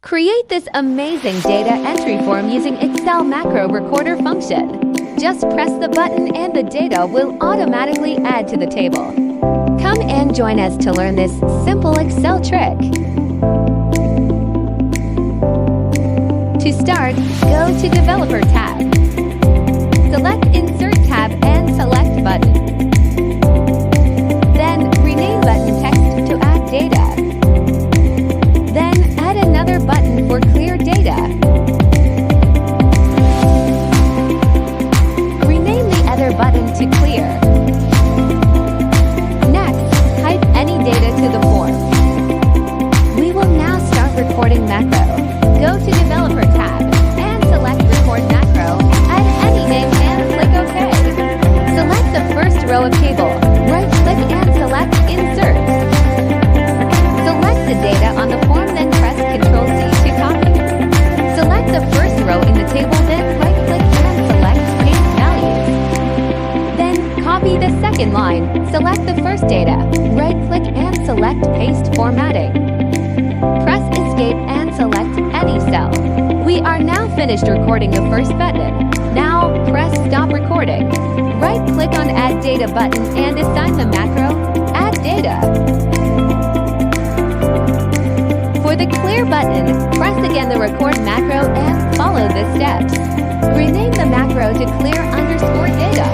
Create this amazing data entry form using Excel Macro Recorder function. Just press the button and the data will automatically add to the table. Come and join us to learn this simple Excel trick. To start, go to Developer tab. Select Insert tab and select Button. Then rename button text to Add Data. Then add another button for Clear Data. Rename the other button to Clear. Next, type any data to the form. We will now start recording macro. Go to Developer tab and select Record Macro. Add any name and click OK. Select the first row of table. Right-click and select Insert. Select the data on the form, then press Ctrl+C to copy. Select the first row in the table, then right-click and select Paste Values. Then copy the second line. Select the first data. Right-click and select Paste Formatting. Press Escape and select any cell. We are now finished recording the first button. Now press Stop Recording. Right-click on Add Data button and assign the macro Add Data. For the Clear button, press again the Record Macro and follow the steps. Rename the macro to Clear_Data.